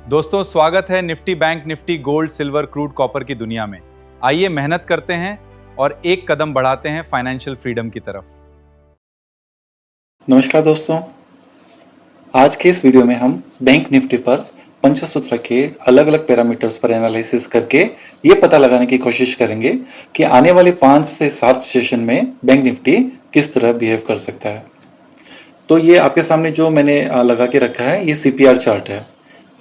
दोस्तों स्वागत है Nifty bank Nifty gold silver crude copper की दुनिया में। आइए मेहनत करते हैं और एक कदम बढ़ाते हैं फाइनेंशियल फ्रीडम की तरफ। नमस्कार दोस्तों, आज के इस वीडियो में हम बैंक निफ्टी पर पंचसूत्र के अलग अलग पैरामीटर्स पर एनालिसिस करके ये पता लगाने की कोशिश करेंगे कि आने वाले 5 से 7 सेशन में बैंक निफ्टी किस तरह बिहेव कर सकता है। तो ये आपके सामने जो मैंने लगा के रखा है ये CPR चार्ट है।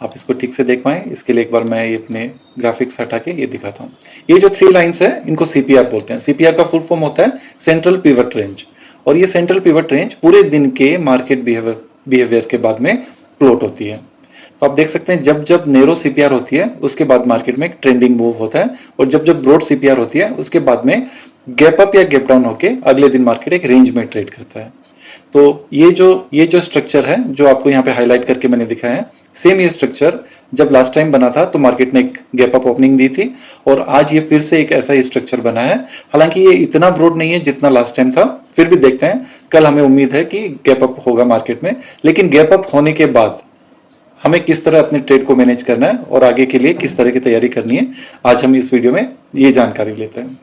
आप इसको ठीक से देख पाएं, इसके लिए एक बार मैं ये अपने ग्राफिक्स हटा के ये दिखाता हूँ। ये जो 3 लाइन्स है इनको CPR बोलते हैं। CPR का फुल फॉर्म होता है सेंट्रल पिवट रेंज, और ये सेंट्रल पिवट रेंज पूरे दिन के मार्केट बिहेवियर के बाद में प्लॉट होती है। तो आप देख सकते हैं जब जब नैरो CPR होती है उसके बाद मार्केट में एक ट्रेंडिंग मूव होता है, और जब जब ब्रॉड CPR होती है उसके बाद में गैप अप या गैप डाउन होके अगले दिन मार्केट एक रेंज में ट्रेड करता है। तो ये जो स्ट्रक्चर है जो आपको यहाँ पे हाईलाइट करके मैंने दिखाया है, सेम ये स्ट्रक्चर जब लास्ट टाइम बना था तो मार्केट ने एक गैप अप ओपनिंग दी थी, और आज ये फिर से एक ऐसा ही स्ट्रक्चर बना है। हालांकि ये इतना ब्रॉड नहीं है जितना लास्ट टाइम था, फिर भी देखते हैं। कल हमें उम्मीद है कि गैप अप होगा मार्केट में, लेकिन गैप अप होने के बाद हमें किस तरह अपने ट्रेड को मैनेज करना है और आगे के लिए किस तरह की तैयारी करनी है, आज हम इस वीडियो में ये जानकारी लेते हैं।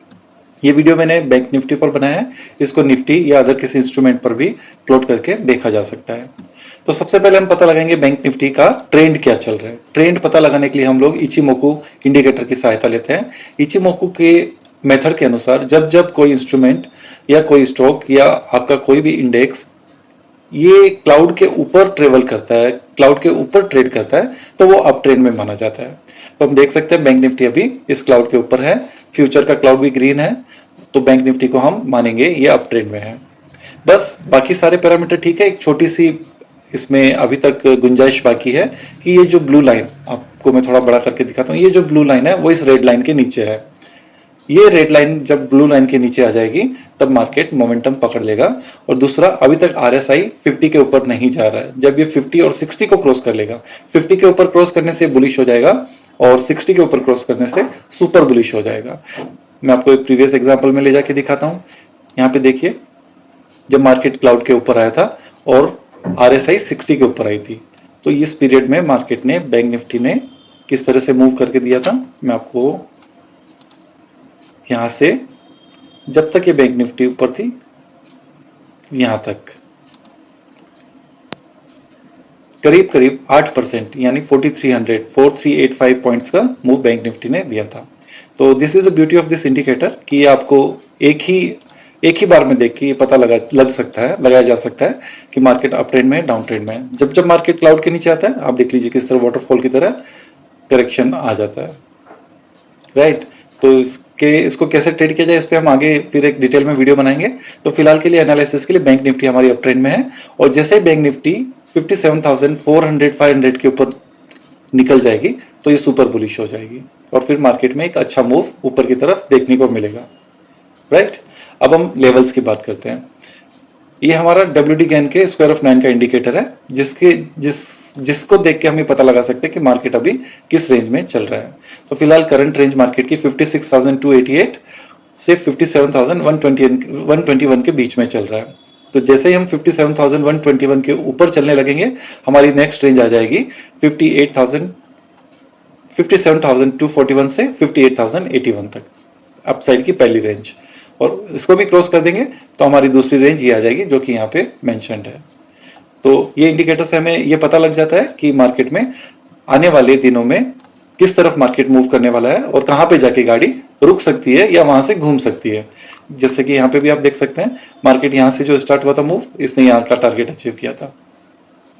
ये वीडियो मैंने बैंक निफ्टी पर बनाया है, इसको निफ्टी या अदर किसी इंस्ट्रूमेंट पर भी प्लॉट करके देखा जा सकता है। तो सबसे पहले हम पता लगाएंगे बैंक निफ्टी का ट्रेंड क्या चल रहा है। ट्रेंड पता लगाने के लिए हम लोग इचिमोकू इंडिकेटर की सहायता लेते हैं। इचिमोकू के मेथड के अनुसार जब जब कोई इंस्ट्रूमेंट या कोई स्टॉक या आपका कोई भी इंडेक्स ये क्लाउड के ऊपर ट्रेवल करता है, क्लाउड के ऊपर ट्रेड करता है, तो वो अप ट्रेंड में माना जाता है। तो हम देख सकते हैं बैंक निफ्टी अभी इस क्लाउड के ऊपर है, फ्यूचर का क्लाउड भी ग्रीन है, तो बैंक निफ्टी को हम मानेंगे ये अप ट्रेंड में है। बस बाकी सारे पैरामीटर ठीक है। एक छोटी सी इसमें अभी तक गुंजाइश बाकी है कि ये जो ब्लू लाइन, आपको मैं थोड़ा बड़ा करके दिखाता हूँ, ये जो ब्लू लाइन है वो इस रेड लाइन के नीचे है। ये रेड लाइन जब ब्लू लाइन के नीचे आ जाएगी तब मार्केट मोमेंटम पकड़ लेगा। और दूसरा, अभी तक RSI 50 के ऊपर नहीं जा रहा है। जब ये 50 और 60 को क्रॉस कर लेगा, 50 के ऊपर क्रॉस करने से बुलिश हो जाएगा और 60 के ऊपर क्रॉस करने से सुपर बुलिश हो जाएगा। मैं आपको एक प्रीवियस एग्जांपल में ले जाके दिखाता हूँ। यहाँ पे देखिए, जब मार्केट क्लाउड के ऊपर आया था और RSI 60 के ऊपर आई थी, तो इस पीरियड में मार्केट ने, बैंक निफ्टी ने किस तरह से मूव करके दिया था, मैं आपको यहां से, जब तक ये बैंक निफ्टी ऊपर थी यहां तक करीब करीब 8% यानी 4385 पॉइंट्स का मूव बैंक निफ्टी ने दिया था। तो this is the beauty of this indicator कि ये आपको एक ही बार में देख के ये पता लगाया जा सकता है कि मार्केट अप ट्रेंड में है, डाउन ट्रेंड में है। जब जब मार्केट क्लाउड के नीचे आता है, आप देख लीजिए किस तरह वाटरफॉल की तरह करेक्शन आ जाता है, राइट। तो इसको कैसे ट्रेड किया जाए इस पे हम आगे फिर एक डिटेल में वीडियो बनाएंगे। तो फिलहाल के लिए एनालिसिस के लिए बैंक निफ्टी हमारी अप ट्रेंड में है, और जैसे ही बैंक निफ्टी 57,400-500 के ऊपर निकल जाएगी तो ये सुपर बुलिश हो जाएगी, और फिर मार्केट में एक अच्छा मूव ऊपर की तरफ देखने को मिलेगा, राइट। अब हम लेवल्स की बात करते हैं। ये हमारा WD गैन के स्क्वायर ऑफ 9 का इंडिकेटर है, जिसको देख के हम ये पता लगा सकते हैं कि मार्केट अभी किस रेंज में चल रहा है। तो फिलहाल करंट रेंज मार्केट की 56,288 से 57,121 के बीच में चल रहा है। तो जैसे ही हम 57,121 के ऊपर चलने लगेंगे, हमारी नेक्स्ट रेंज आ जाएगी 57,241 से 58,081 तक, अपसाइड की पहली रेंज। और इसको भी क्रॉस कर देंगे तो हमारी दूसरी रेंज ये आ जाएगी जो कि यहाँ पे मेंशन्ड है। तो ये इंडिकेटर से हमें ये पता लग जाता है कि मार्केट में आने वाले दिनों में किस तरफ मार्केट मूव करने वाला है और कहां पे जाके गाड़ी रुक सकती है या वहां से घूम सकती है। जैसे कि यहाँ पे भी आप देख सकते हैं, मार्केट यहां से जो स्टार्ट हुआ था मूव, इसने यहाँ का टारगेट अचीव किया था।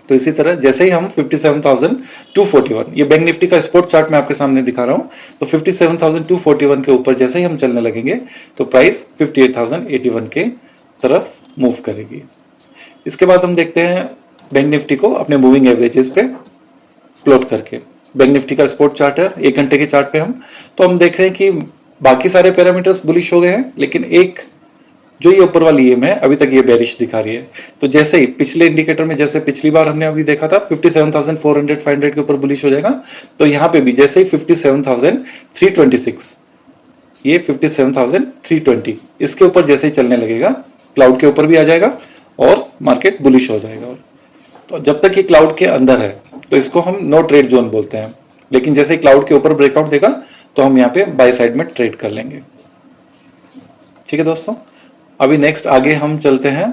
तो इसी तरह जैसे ही हम 57,241, ये बैंक निफ्टी का स्पॉट चार्ट मैं आपके सामने दिखा रहा हूं, तो 57,241 के ऊपर जैसे ही हम चलने लगेंगे तो प्राइस 58,081 के तरफ मूव करेगी। इसके बाद हम देखते हैं बैंक निफ्टी को अपने मूविंग एवरेजेस पे प्लॉट करके। बैंक निफ्टी का स्पॉट चार्ट है 1 घंटे के चार्ट पे तो हम देख रहे हैं कि बाकी सारे पैरामीटर्स बुलिश हो गए हैं, लेकिन एक जो ये ऊपर वाली EM है अभी तक ये बेरिश दिखा रही है। तो जैसे ही पिछले इंडिकेटर में, जैसे पिछली बार हमने अभी देखा था 57,400-500 के ऊपर बुलिश हो जाएगा, तो यहाँ पे भी जैसे ही 57,326, ये 57,320, इसके ऊपर जैसे ही चलने लगेगा, क्लाउड के ऊपर भी आ जाएगा और मार्केट बुलिश हो जाएगा। तो जब तक ये क्लाउड के अंदर है तो इसको हम नो ट्रेड जोन बोलते हैं, लेकिन जैसे क्लाउड के ऊपर ब्रेकआउट देगा तो हम यहाँ पे बाय साइड में ट्रेड कर लेंगे। ठीक है दोस्तों, अभी नेक्स्ट आगे हम चलते हैं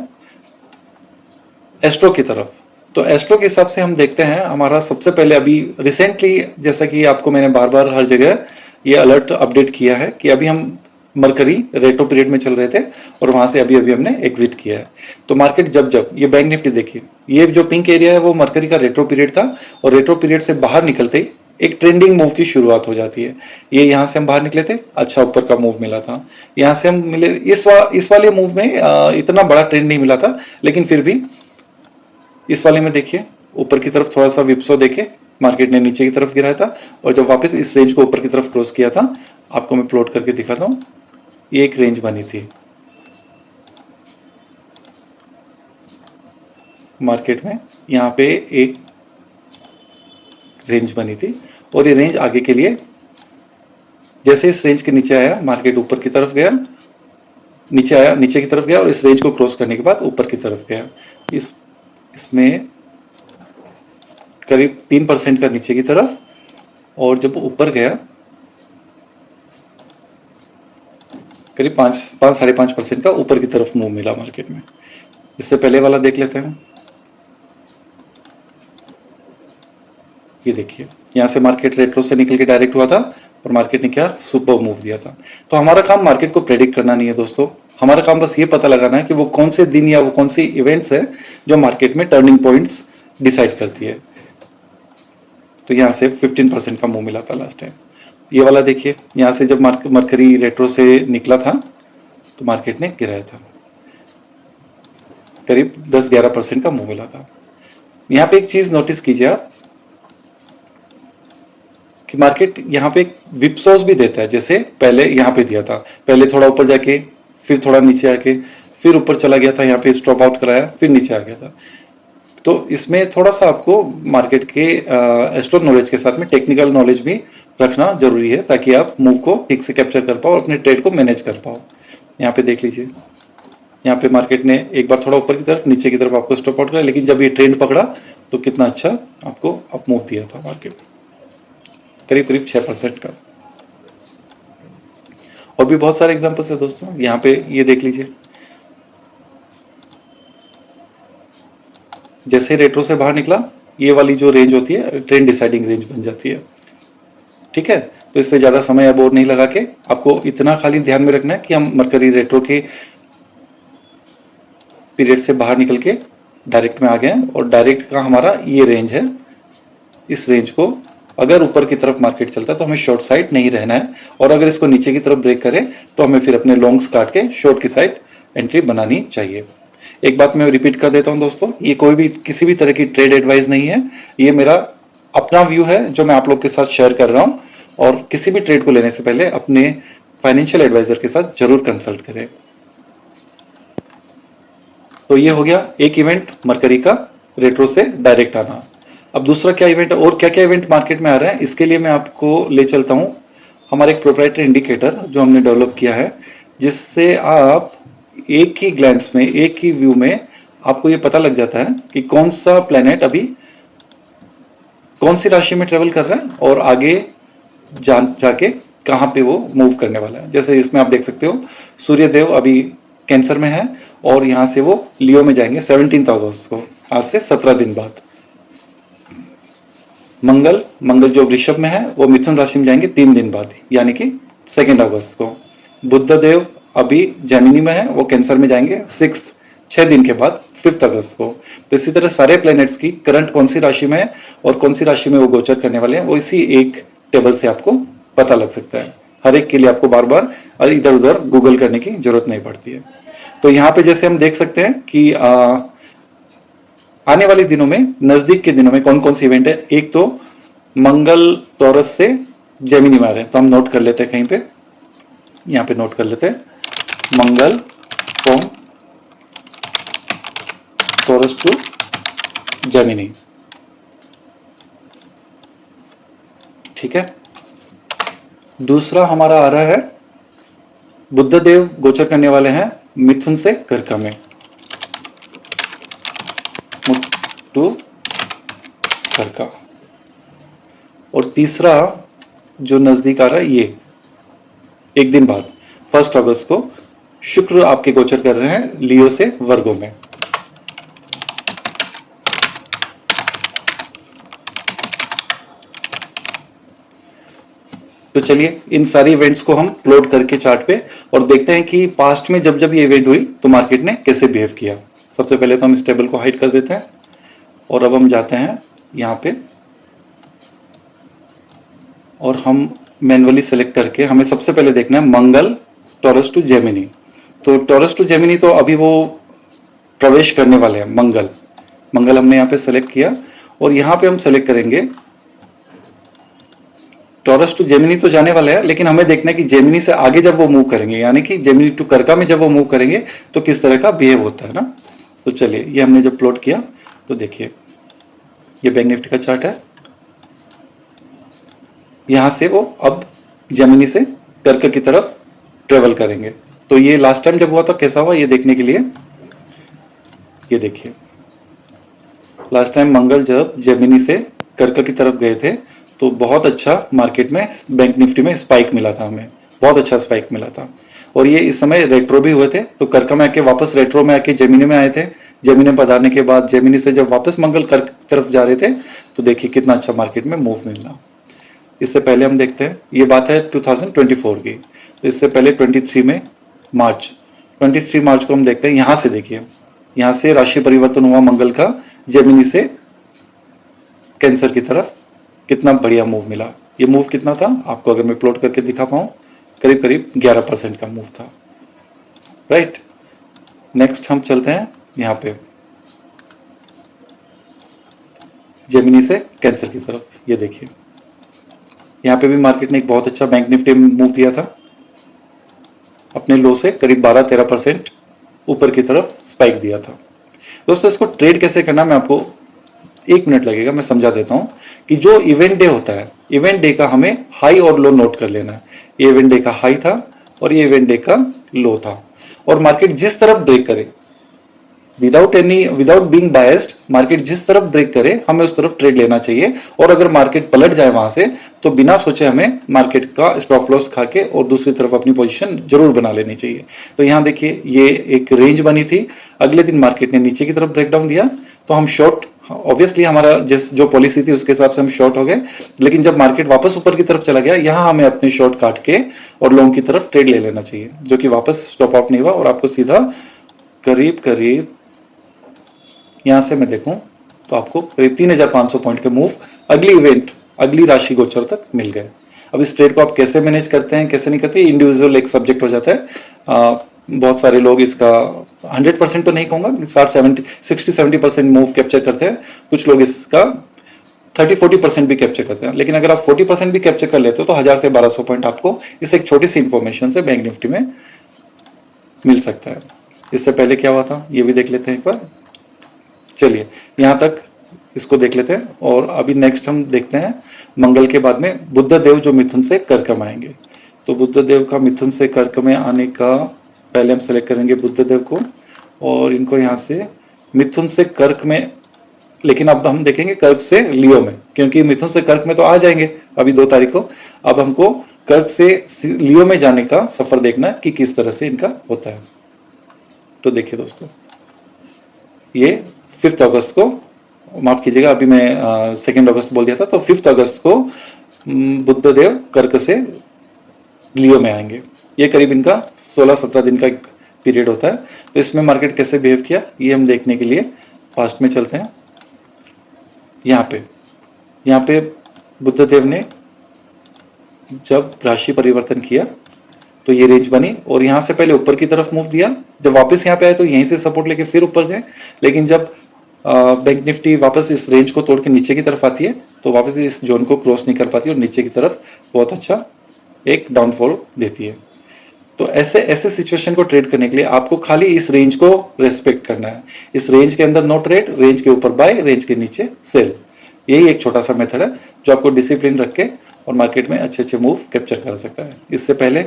एस्ट्रो की तरफ। तो एस्ट्रो के हिसाब से हम देखते हैं, हमारा सबसे पहले अभी रिसेंटली, जैसा कि आपको मैंने बार बार हर जगह ये अलर्ट अपडेट किया है कि अभी हम मरकरी रेट्रो पीरियड में चल रहे थे और वहां से अभी अभी हमने एग्जिट किया है। तो मार्केट जब ये बैंक निफ्टी देखिए, ये जो पिंक एरिया है वो मरकरी का रेट्रो पीरियड था और रेट्रो पीरियड से बाहर निकलते ही एक ट्रेंडिंग मूव की शुरुआत हो जाती है। ये यहाँ से हम बाहर निकले थे, अच्छा ऊपर का मूव मिला था, यहाँ से हम मिले इस वाले मूव में इतना बड़ा ट्रेंड नहीं मिला था, लेकिन फिर भी इस वाले में देखिए ऊपर की तरफ थोड़ा सा विप्सो देके मार्केट ने नीचे की तरफ गिराया था और जब वापस इस रेंज को ऊपर की तरफ क्रॉस किया था, आपको मैं प्लॉट करके दिखाता हूं, ये एक रेंज बनी थी मार्केट में, यहाँ पे एक रेंज बनी थी और ये रेंज आगे के लिए जैसे इस रेंज के नीचे आया मार्केट ऊपर की तरफ गया, नीचे आया नीचे की तरफ गया और इस रेंज को क्रॉस करने के बाद ऊपर की तरफ गया। इसमें करीब 3% का नीचे की तरफ और जब ऊपर गया करीब 5-5.5% का ऊपर की तरफ मूव मिला मार्केट में। इससे पहले वाला देख लेते हैं। ये देखिए यहाँ से मार्केट रेट्रो से निकल के डायरेक्ट हुआ था और मार्केट ने क्या सुपर मूव दिया था। तो हमारा काम मार्केट को प्रेडिक्ट करना नहीं है दोस्तों, हमारा काम बस ये पता लगाना है कि वो कौन से दिन या वो कौन सी इवेंट्स है जो मार्केट में टर्निंग पॉइंट्स डिसाइड करती है। तो यहाँ से 15% का मूव मिला था लास्ट टाइम। ये वाला देखिए, यहाँ से जब मरकरी रेट्रो से निकला था तो मार्केट ने गिराया था, करीब 10-11% का मूव मिला था। यहाँ पे एक चीज नोटिस कीजिए आप कि मार्केट यहाँ पे एक विप्सॉस भी देता है, जैसे पहले यहाँ पे दिया था, पहले थोड़ा ऊपर जाके फिर थोड़ा नीचे आके फिर ऊपर चला गया था, यहाँ पे स्टॉप आउट कराया फिर नीचे आ गया था। तो इसमें थोड़ा सा आपको मार्केट के एस्ट्रो नॉलेज के साथ में टेक्निकल नॉलेज भी रखना जरूरी है ताकि आप मूव को ठीक से कैप्चर कर पाओ और अपने ट्रेड को मैनेज कर पाओ। यहाँ पे देख लीजिए, यहाँ पे मार्केट ने एक बार थोड़ा ऊपर की तरफ नीचे की तरफ आपको स्टॉप आउट करा, लेकिन जब ये ट्रेंड पकड़ा तो कितना अच्छा आपको अप मूव दिया था मार्केट, करीब करीब 6% का। और भी बहुत सारे एग्जांपल्स है दोस्तों, यहाँ पे ये देख लीजिए, जैसे रेट्रो से बाहर निकला ये वाली जो रेंज होती है ट्रेंड डिसाइडिंग रेंज बन जाती है। ठीक है, तो इस पे ज्यादा समय अब और नहीं लगा के आपको इतना खाली ध्यान में रखना है कि हम मरकरी रेट्रो के पीरियड से बाहर निकल के डायरेक्ट में आ गए और डायरेक्ट का हमारा ये रेंज है। इस रेंज को अगर ऊपर की तरफ मार्केट चलता है तो हमें शॉर्ट साइड नहीं रहना है और अगर इसको नीचे की तरफ ब्रेक करे तो हमें फिर अपने लॉन्ग्स काट के शॉर्ट की साइड एंट्री बनानी चाहिए। एक बात मैं रिपीट कर देता हूं दोस्तों, ये कोई भी किसी भी तरह की ट्रेड एडवाइस नहीं है, ये मेरा अपना व्यू है जो मैं आप लोग के साथ शेयर कर रहा हूं और किसी भी ट्रेड को लेने से पहले अपने फाइनेंशियल एडवाइजर के साथ जरूर कंसल्ट करें। तो ये हो गया एक इवेंट मरकरी का रेट्रो से डायरेक्ट आना। अब दूसरा क्या इवेंट है और क्या क्या इवेंट मार्केट में आ रहा है, इसके लिए मैं आपको ले चलता हूं हमारा एक प्रोप्राइटरी इंडिकेटर जो हमने डेवलप किया है, जिससे आप एक ही ग्लैंस में, एक ही व्यू में आपको ये पता लग जाता है कि कौन सा प्लेनेट अभी कौन सी राशि में ट्रेवल कर रहा है और आगे जाके कहां पे वो मूव करने वाला है। जैसे इसमें आप देख सकते हो सूर्यदेव अभी कैंसर में है और यहां से वो लियो में जाएंगे 17 अगस्त को, आज से 17 दिन बाद। मंगल जो वृषभ में है वो मिथुन राशि में जाएंगे 3 दिन बाद, यानी कि 2 अगस्त को। बुधदेव अभी जेमिनी में है, वो कैंसर में जाएंगे 6 दिन के बाद 5 अगस्त को। तो इसी तरह सारे प्लैनेट्स की करंट कौन सी राशि में है और कौन सी राशि में वो गोचर करने वाले हैं वो इसी एक टेबल से आपको पता लग सकता है। हर एक के लिए आपको बार बार इधर उधर गूगल करने की जरूरत नहीं पड़ती है। तो यहाँ पे जैसे हम देख सकते हैं कि आने वाले दिनों में, नजदीक के दिनों में कौन कौन सी इवेंट है। एक तो मंगल टॉरस से जेमिनी में आ रहे हैं, तो हम नोट कर लेते हैं कहीं पे, यहाँ पे नोट कर लेते हैं, मंगल फ्रॉम टॉरस टू जेमिनी। ठीक है, दूसरा हमारा आ रहा है बुधदेव गोचर करने वाले हैं मिथुन से कर्क में, टू करका। और तीसरा जो नजदीक आ रहा है ये एक दिन बाद 1 अगस्त को शुक्र आपके गोचर कर रहे हैं लियो से वर्गो में। तो चलिए इन सारी इवेंट्स को हम प्लॉट करके चार्ट पे और देखते हैं कि पास्ट में जब जब ये इवेंट हुई तो मार्केट ने कैसे बिहेव किया। सबसे पहले तो हम इस टेबल को हाइड कर देते हैं और अब हम जाते हैं यहाँ पे और हम मैन्युअली सेलेक्ट करके हमें सबसे पहले देखना है मंगल टॉरस टू जेमिनी। तो टॉरस टू जेमिनी तो अभी वो प्रवेश करने वाले हैं। मंगल हमने यहाँ पे सेलेक्ट किया और यहाँ पे हम सेलेक्ट करेंगे टॉरस टू जेमिनी तो जाने वाले हैं, लेकिन हमें देखना है कि जेमिनी से आगे जब वो मूव करेंगे, यानी कि जेमिनी टू कर्का में जब वो मूव करेंगे तो किस तरह का बिहेव होता है ना। तो चलिए ये हमने जब प्लॉट किया तो देखिए ये बैंक निफ्टी का चार्ट है। यहां से वो अब जेमिनी से कर्क की तरफ ट्रेवल करेंगे। तो ये लास्ट टाइम जब हुआ था कैसा हुआ ये देखने के लिए ये देखिए लास्ट टाइम मंगल जब जेमिनी से कर्क की तरफ गए थे तो बहुत अच्छा मार्केट में बैंक निफ्टी में स्पाइक मिला था, हमें बहुत अच्छा स्पाइक मिला था। और ये इस समय रेट्रो भी हुए थे, तो कर्क में आके वापस रेट्रो में आके जेमिनी में आए थे। जेमिनी में पधारने के बाद जेमिनी से जब वापस मंगल कर्क की तरफ जा रहे थे तो देखिए कितना अच्छा मार्केट में मूव मिलना। इससे पहले हम देखते हैं, ये बात है 2024 की, तो इससे पहले 23 में मार्च 23 मार्च को हम देखते हैं। यहाँ से देखिए, यहाँ से राशि परिवर्तन हुआ मंगल का जेमिनी से कैंसर की तरफ, कितना बढ़िया मूव मिला। ये मूव कितना था आपको अगर मैं प्लॉट करके दिखा पाऊं, करीब करीब 11% का मूव था, राइट। नेक्स्ट हम चलते हैं यहाँ पे जेमिनी से कैंसर की तरफ। ये देखिए यहाँ पे भी मार्केट ने एक बहुत अच्छा बैंक निफ्टी मूव दिया था, अपने लो से करीब 12-13% ऊपर की तरफ स्पाइक दिया था। दोस्तों इसको ट्रेड कैसे करना मैं आपको 1 मिनट लगेगा, मैं समझा देता हूं कि जो इवेंट डे होता है, इवेंट डे का हमें हाई और लो नोट कर लेना है। ये इवेंट डे का हाई था और ये इवेंट डे का लो था, और मार्केट जिस तरफ ब्रेक करे विदाउट बीइंग बायस्ड, मार्केट जिस तरफ ब्रेक करे हमें उस तरफ ट्रेड लेना चाहिए। और अगर मार्केट पलट जाए वहां से तो बिना सोचे हमें मार्केट का स्टॉप लॉस खा के और दूसरी तरफ अपनी पोजीशन जरूर बना लेनी चाहिए। तो यहाँ देखिए ये एक रेंज बनी थी, अगले दिन मार्केट ने नीचे की तरफ ब्रेकडाउन दिया तो हम शॉर्ट, ऑब्वियसली हमारा जो पॉलिसी थी उसके हिसाब से हम शॉर्ट हो गए। लेकिन जब मार्केट वापस ऊपर की तरफ चला गया, यहाँ हमें अपने शॉर्ट काट के और लॉन्ग की तरफ ट्रेड ले लेना चाहिए, जो कि वापस स्टॉप आउट नहीं हुआ और आपको सीधा करीब करीब यहां से मैं देखूं तो आपको करीब 3500 पॉइंट के मूव अगली राशि गोचर तक मिल गए। अब इस ट्रेड को आप कैसे मैनेज करते हैं कैसे नहीं करते, इंडिविजुअल एक सब्जेक्ट हो जाता है। बहुत सारे लोग इसका 100% तो नहीं कहूंगा, 60-70% मूव कैप्चर करते हैं, कुछ लोग इसका 30-40% भी कैप्चर करते हैं। लेकिन अगर आप 40% भी कैप्चर कर लेते हो तो 1000 से 1200 पॉइंट आपको इस एक छोटी सी इंफॉर्मेशन से बैंक निफ्टी में मिल सकता है। इससे पहले क्या हुआ था ये भी देख लेते हैं एक बार। चलिए यहां तक इसको देख लेते हैं और अभी नेक्स्ट हम देखते हैं मंगल के बाद में बुध देव जो मिथुन से कर्क में आएंगे। तो बुध देव का मिथुन से कर्क में आने का पहले हम सेलेक्ट करेंगे बुध देव को और इनको यहां से मिथुन से कर्क में, लेकिन अब हम देखेंगे कर्क से लियो में, क्योंकि मिथुन से कर्क में तो आ जाएंगे अभी 2 तारीख को। अब हमको कर्क से लियो में जाने का सफर देखना है कि किस तरह से इनका होता है। तो देखिए दोस्तों, ये 5 अगस्त को, माफ कीजिएगा अभी मैं 2 अगस्त बोल दिया था, तो 5 अगस्त को बुध देव कर्क से लियो में आएंगे। ये करीब इनका 16-17 दिन का एक पीरियड होता है। तो इसमें मार्केट कैसे बिहेव किया ये हम देखने के लिए फास्ट में चलते हैं। यहाँ पे बुध देव ने जब राशि परिवर्तन किया तो ये रेंज बनी और यहाँ से पहले ऊपर की तरफ मूव दिया, जब वापस यहाँ पे आए तो यहीं से सपोर्ट लेके फिर ऊपर गए। लेकिन जब बैंक निफ्टी वापस इस रेंज को तोड़ के नीचे की तरफ आती है तो वापस इस जोन को क्रॉस नहीं कर पाती और नीचे की तरफ बहुत अच्छा एक डाउनफॉल देती है। तो ऐसे सिचुएशन को ट्रेड करने के लिए आपको खाली इस रेंज को रेस्पेक्ट करना है। इस रेंज के अंदर नो ट्रेड, रेंज के ऊपर बाय, रेंज के नीचे सेल। यही एक छोटा सा मेथड है जो आपको डिसिप्लिन रख के और मार्केट में अच्छे मूव कैप्चर कर सकता है। इससे पहले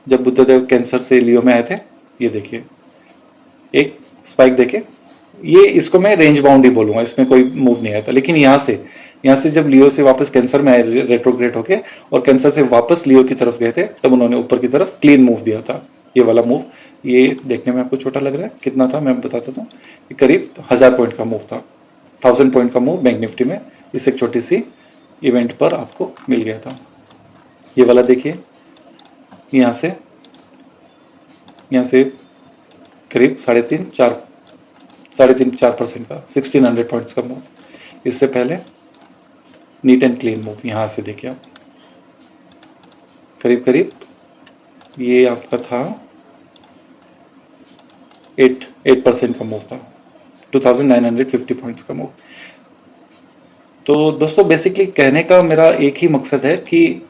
जब बुध देव कैंसर से लियो में आए थे, ये देखिए एक स्पाइक देखे, ये इसको मैं रेंज बाउंड ही बोलूंगा, इसमें कोई मूव नहीं आया था। लेकिन यहाँ से जब लियो से वापस कैंसर में आए रेट्रोग्रेड होके और कैंसर से वापस लियो की तरफ गए थे, तब उन्होंने ऊपर की तरफ क्लीन मूव दिया था। ये वाला मूव, ये देखने में आपको छोटा लग रहा है, कितना था मैं बताता था, करीब 1000 पॉइंट का मूव था, 1000 पॉइंट का मूव बैंक निफ्टी में इस एक छोटी सी इवेंट पर आपको मिल गया था। ये वाला देखिए, यहाँ से करीब 3.5-4% का 1600 पॉइंट्स का मूव। इससे पहले नीट एंड क्लीन मूव, यहाँ से देखिए आप, करीब ये आपका था 8% का मूव था, 2950 पॉइंट्स का मूव। तो दोस्तों बेसिकली कहने का मेरा एक ही मकसद है कि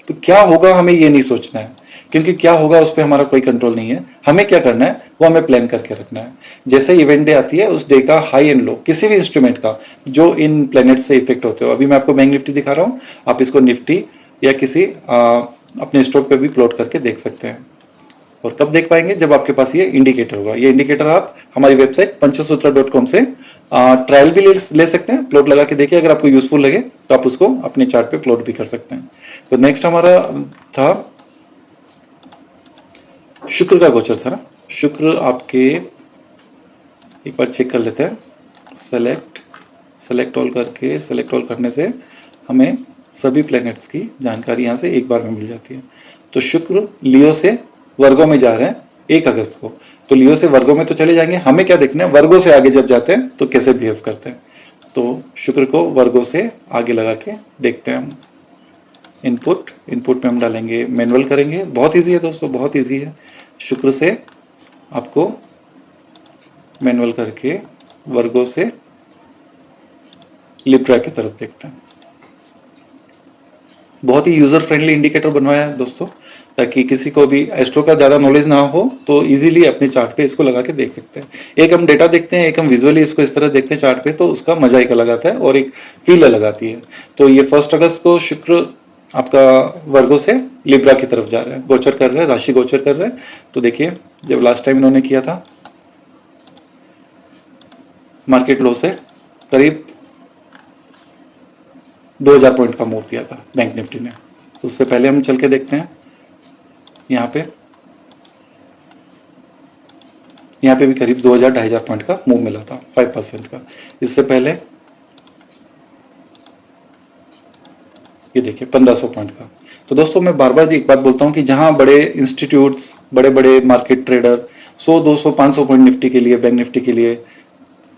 तो क्या होगा हमें ये नहीं सोचना है, क्योंकि क्या होगा उस पर हमारा कोई कंट्रोल नहीं है। हमें क्या करना है वो हमें प्लान करके रखना है। जैसे इवेंट डे आती है उस डे का हाई एंड लो किसी भी इंस्ट्रूमेंट का जो इन प्लैनेट से इफेक्ट होते हो, अभी मैं आपको बैंक निफ्टी दिखा रहा हूँ, आप इसको निफ्टी या किसी अपने स्टॉक पे भी प्लॉट करके देख सकते हैं। और कब देख पाएंगे, जब आपके पास ये इंडिकेटर होगा। ये इंडिकेटर आप हमारी वेबसाइट panchasutra.com से ट्रायल भी ले सकते हैं, प्लॉट लगा के देखिए, अगर आपको यूजफुल लगे तो आप उसको अपने चार्ट पे प्लॉट भी कर सकते हैं। तो नेक्स्ट हमारा था शुक्र का गोचर था ना। शुक्र आपके एक बार चेक कर लेते हैं, सेलेक्ट ऑल करने से हमें सभी प्लैनेट्स की जानकारी यहाँ से एक बार में मिल जाती है। तो शुक्र लियो से वर्गो में जा रहे हैं 1 अगस्त को, तो लियो से वर्गो में तो चले जाएंगे, हमें क्या देखना है वर्गो से आगे जब जाते हैं तो कैसे बिहेव करते हैं। तो शुक्र को वर्गो से आगे लगा के देखते हैं हम। इनपुट में हम डालेंगे, मैनुअल करेंगे, बहुत इजी है दोस्तों, बहुत इजी है। शुक्र से आपको मैनुअल करके वर्गो से लिब्रा की तरफ देखना है। बहुत ही यूजर फ्रेंडली इंडिकेटर बनवाया है दोस्तों, ताकि किसी को भी एस्ट्रो का ज्यादा नॉलेज ना हो तो इजीली अपने चार्ट पे इसको लगा के देख सकते हैं। एक हम डेटा देखते हैं, एक हम विजुअली इसको इस तरह देखते हैं चार्ट पे, तो उसका मजा एक अलग आता है और एक फील अलग आती है। तो ये 1 अगस्त को शुक्र आपका वर्गो से लिब्रा की तरफ जा रहे हैं, गोचर कर रहे हैं, राशि गोचर कर रहे हैं। तो देखिए जब लास्ट टाइम इन्होंने किया था मार्केट लो से करीब 2000 पॉइंट का मूव दिया था बैंक निफ्टी ने। उससे पहले हम चल के देखते हैं, यहाँ पे भी करीब 2000-2500 पॉइंट का मूव मिला था, 5% का। इससे पहले ये देखिए 1500 पॉइंट का। तो दोस्तों मैं बार बार एक बात बोलता हूँ कि जहां बड़े इंस्टीट्यूट्स, बड़े बड़े मार्केट ट्रेडर 100, 200, 500 पॉइंट निफ्टी के लिए, बैंक निफ्टी के लिए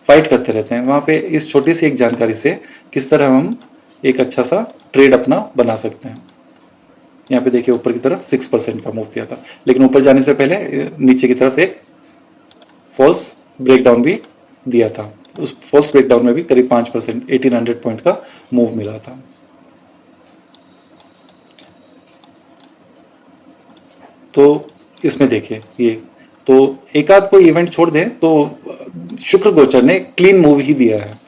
फाइट करते रहते हैं, वहां पे इस छोटी सी एक जानकारी से किस तरह हम एक अच्छा सा ट्रेड अपना बना सकते हैं। यहाँ पे देखिए ऊपर की तरफ 6% का मूव दिया था, लेकिन ऊपर जाने से पहले नीचे की तरफ एक फॉल्स ब्रेकडाउन भी दिया था। उस फॉल्स ब्रेकडाउन में भी करीब 5%, 1800 पॉइंट का मूव मिला था। तो इसमें देखिए ये तो एक आध कोई इवेंट छोड़ दें तो शुक्र गोचर ने क्लीन मूव ही दिया है,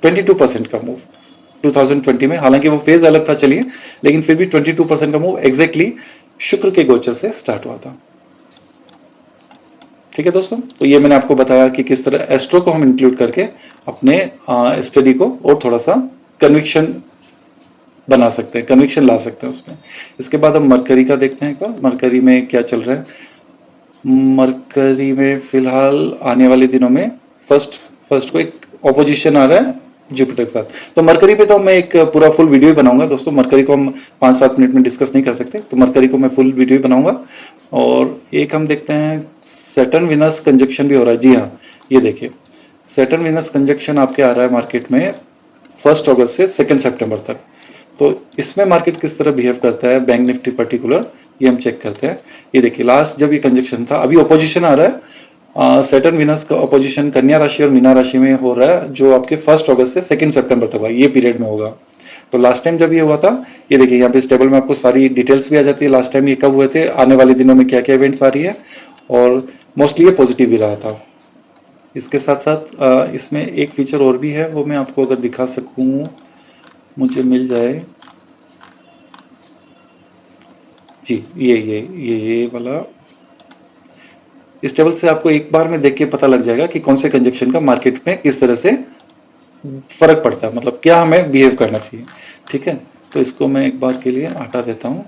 22% का मूव 2020 में। हालांकि वो फेज अलग था चलिए, लेकिन फिर भी 22% का मूव एग्जैक्टली शुक्र के गोचर से स्टार्ट हुआ था। ठीक है दोस्तों, तो ये मैंने आपको बताया कि किस तरह एस्ट्रो को हम इंक्लूड करके अपने स्टडी को और थोड़ा सा कन्विक्शन बना सकते हैं, कन्विक्शन ला सकते हैं उसमें। इसके बाद हम मरकरी का देखते हैं एक बार, मरकरी में क्या चल रहा है। मरकरी में फिलहाल आने वाले दिनों में फर्स्ट को एक ऑपोजिशन आ रहा है जुपिटर के साथ। तो मरकरी पे तो मैं एक पूरा फुल वीडियो ही बनाऊंगा दोस्तों, मरकरी को हम 5-7 मिनट में डिस्कस नहीं कर सकते, तो मरकरी को मैं फुल वीडियो ही बनाऊंगा। और एक हम देखते हैं सैटर्न विनस कंजक्शन भी हो रहा है। जी हाँ, ये देखिए सैटर्न विनस कंजक्शन आपके आ रहा है मार्केट में 1 अगस्त से 2 सितंबर तक। तो इसमें मार्केट किस तरह बिहेव करता है, बैंक निफ्टी पर्टिकुलर, ये हम चेक करते हैं। ये देखिए लास्ट जब ये कंजक्शन था, अभी ऑपोजिशन आ रहा है सैटर्न विनस का ऑपोजिशन कन्या राशि और मीना राशि में हो रहा है, जो आपके 1 अगस्त से 2 सितंबर तक हुआ, ये पीरियड में होगा। तो लास्ट टाइम जब ये हुआ था, ये देखिए यहाँ पे इस टेबल में आपको सारी डिटेल्स भी आ जाती है, लास्ट टाइम ये कब हुए थे, आने वाले दिनों में क्या क्या इवेंट्स आ रही है, और मोस्टली ये पॉजिटिव भी रहा था। इसके साथ साथ इसमें एक फीचर और भी है, वो मैं आपको अगर दिखा सकूं, मुझे मिल जाए जी, ये वाला इस टेबल से आपको एक बार में देख के पता लग जाएगा कि कौन से कंजक्शन का मार्केट में किस तरह से फर्क पड़ता है, मतलब क्या हमें बिहेव करना चाहिए। ठीक है, तो इसको मैं एक बार के लिए हटा देता हूं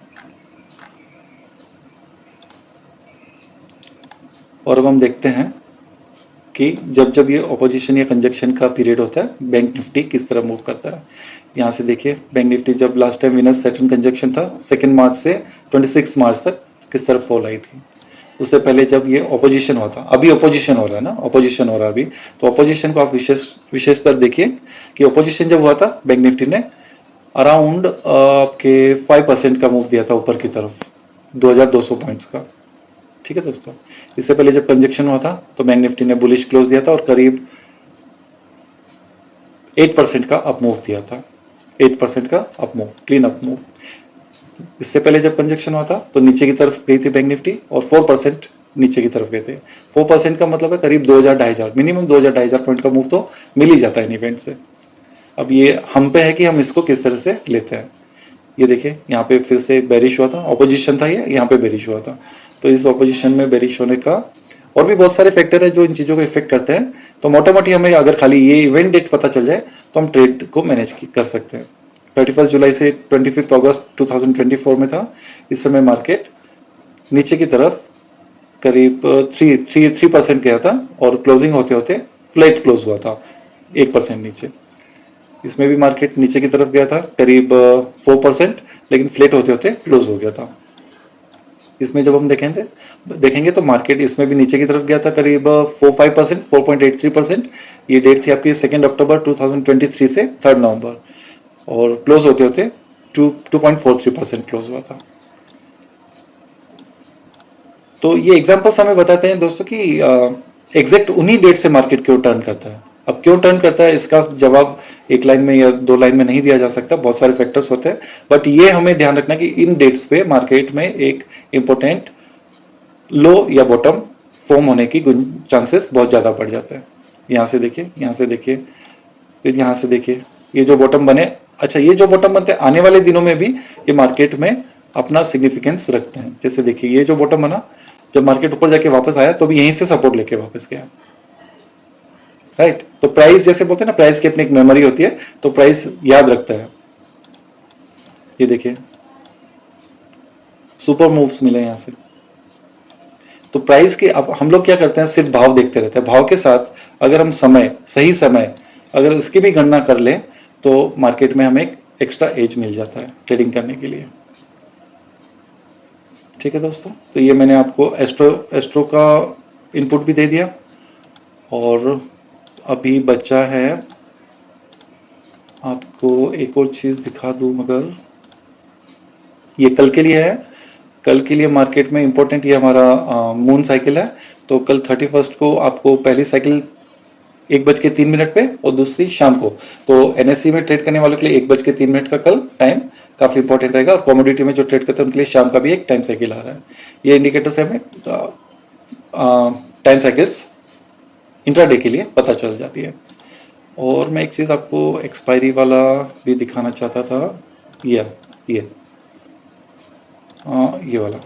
और अब हम देखते हैं कि जब जब ये ऑपोजिशन या कंजक्शन का पीरियड होता है बैंक निफ्टी किस तरह मूव करता है। यहाँ से देखिए बैंक निफ्टी जब last time winners Saturn conjunction था 2 मार्च से 26 मार्च तक किस तरह फॉल आई थी। उससे पहले जब ये ऑपोजिशन हुआ था, अभी ऑपोजिशन हो रहा है ना, ऑपोजिशन हो रहा है अभी, तो ऑपोजिशन को आप विशेषतर देखिए कि ऑपोजिशन जब हुआ था बैंक निफ्टी ने अराउंड आपके 5% का मूव दिया था ऊपर की तरफ, 2200 पॉइंट्स का। ठीक है दोस्तों, इससे पहले जब कंजक्शन हुआ था तो बैंक निफ्टी ने बुलिश क्लोज दिया था और करीब 8% का अप मूव दिया था, 8% का up move, clean up move. इससे पहले जब कंजक्शन हुआ था तो नीचे की तरफ गई थी बैंक निफ्टी और 4% नीचे की तरफ गए थे। 4% का मतलब है करीब 2000-2500, मिनिमम 2000-2500 पॉइंट का मूव तो मिल ही जाता है इन इवेंट से। अब ये हम पे है कि हम इसको किस तरह से लेते हैं। ये देखिए यहाँ पे फिर से बेरिश हुआ था, ऑपोजिशन था ये, यहाँ पे बेरिश हुआ था। तो इस ऑपोजिशन में बेरिश होने का और भी बहुत सारे फैक्टर है जो इन चीज़ों को इफेक्ट करते हैं। तो मोटा मोटी हमें अगर खाली ये इवेंट डेट पता चल जाए तो हम ट्रेड को मैनेज कर सकते हैं। 31 जुलाई से 25 अगस्त 2024 में था। इस समय मार्केट नीचे की तरफ करीब 3% गया था और क्लोजिंग होते होते फ्लैट क्लोज हुआ था 1% नीचे। इसमें भी मार्केट नीचे की तरफ गया था करीब 4%, लेकिन फ्लैट होते होते क्लोज हो गया था। इसमें जब हम देखेंगे तो मार्केट इसमें भी नीचे की तरफ गया था करीब 4-5%, 4.83%। ये डेट थी आपकी 2 अक्टूबर 2023 से 3 नवंबर और क्लोज होते होते 2.43% क्लोज हुआ था। तो ये एग्जांपल्स हमें बताते हैं दोस्तों कि एग्जैक्ट उन्हीं डेट से मार्केट क्यों टर्न करता है। अब क्यों टर्न करता है इसका जवाब एक लाइन में या 2 लाइन में नहीं दिया जा सकता, बहुत सारे फैक्टर्स होते हैं। बट ये हमें ध्यान रखना कि इन डेट्स पे मार्केट में एक इंपॉर्टेंट लो या बॉटम फॉर्म होने की चांसेस बहुत ज़्यादा बढ़ जाता है। यहाँ से देखिए, यहाँ से देखिए, फिर यहाँ से देखिए, ये जो बॉटम बने, अच्छा ये जो बॉटम बनते हैं आने वाले दिनों में भी ये मार्केट में अपना सिग्निफिकेंस रखते हैं। जैसे देखिए ये जो बॉटम बना, जब मार्केट ऊपर जाके वापस आया तो भी यहीं से सपोर्ट लेके वापस गया, राइट। तो प्राइस जैसे बोलते हैं ना, प्राइस की अपनी एक मेमोरी होती है, तो प्राइस याद रखता है। ये देखिए सुपर मूव्स मिले यहां से। तो प्राइस के अब हम लोग क्या करते हैं, सिर्फ भाव देखते रहते हैं। भाव के साथ अगर हम समय, सही समय अगर उसकी भी गणना कर लें तो मार्केट में हमें एक एक्स्ट्रा एज मिल जाता है ट्रेडिंग करने के लिए। ठीक है दोस्तों, तो ये मैंने आपको एस्ट्रो का इनपुट भी दे दिया और अभी बचा है आपको एक और चीज़ दिखा दूं, मगर ये कल के लिए है। कल के लिए मार्केट में इंपॉर्टेंट ये हमारा मून साइकिल है। तो कल 31 को आपको पहली साइकिल 1:03 पे और दूसरी शाम को। तो एनएससी में ट्रेड करने वालों के लिए 1:03 का कल टाइम काफ़ी इंपॉर्टेंट रहेगा और कमोडिटी में जो ट्रेड करते हैं उनके लिए शाम का भी एक टाइम साइकिल आ रहा है। ये इंडिकेटर से हमें टाइम साइकिल्स इंट्राडे के लिए पता चल जाती है। और मैं एक चीज़ आपको एक्सपायरी वाला भी दिखाना चाहता था, ये वाला।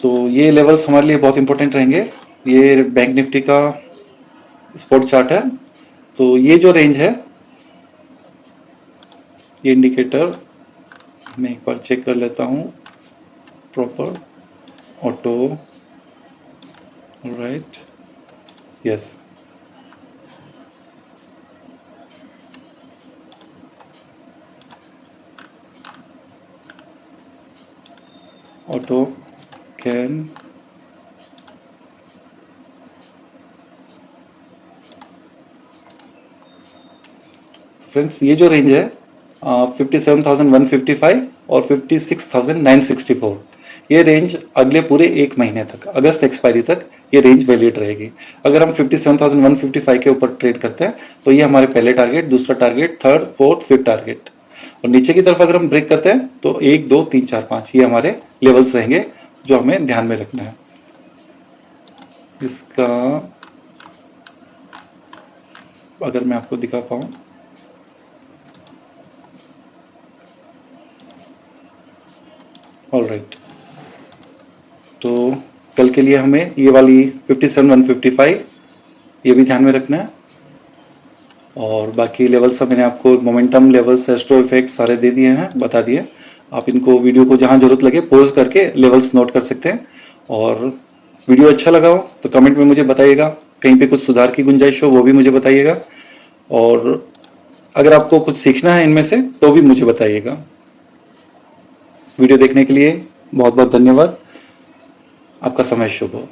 तो ये लेवल्स हमारे लिए बहुत इंपॉर्टेंट रहेंगे। ये बैंक निफ्टी का स्पॉट चार्ट है। तो ये जो रेंज है, ये इंडिकेटर मैं एक बार चेक कर लेता हूँ proper auto, right, yes. Auto can friends, ये जो रेंज है 57,155 और 56,964, ये रेंज अगले पूरे एक महीने तक, अगस्त एक्सपायरी तक ये रेंज वैलिड रहेगी। अगर हम 57,155 के ऊपर ट्रेड करते हैं तो ये हमारे पहले टारगेट, दूसरा target, third, fourth, fifth target. और नीचे की तरफ अगर हम ब्रेक करते हैं तो 1, 2, 3, 4, 5 ये हमारे लेवल्स रहेंगे जो हमें ध्यान में रखना है। इसका अगर मैं आपको दिखा पाऊँ, ऑल राइट, तो कल के लिए हमें ये वाली 57,155 ये भी ध्यान में रखना है। और बाकी लेवल सब मैंने आपको मोमेंटम लेवल्स, एस्ट्रो इफेक्ट सारे दे दिए हैं, बता दिए। आप इनको वीडियो को जहां जरूरत लगे पॉज करके लेवल्स नोट कर सकते हैं। और वीडियो अच्छा लगा हो तो कमेंट में मुझे बताइएगा, कहीं पे कुछ सुधार की गुंजाइश हो वो भी मुझे बताइएगा। और अगर आपको कुछ सीखना है इनमें से तो भी मुझे बताइएगा। वीडियो देखने के लिए बहुत बहुत धन्यवाद। आपका समय शुभ हो।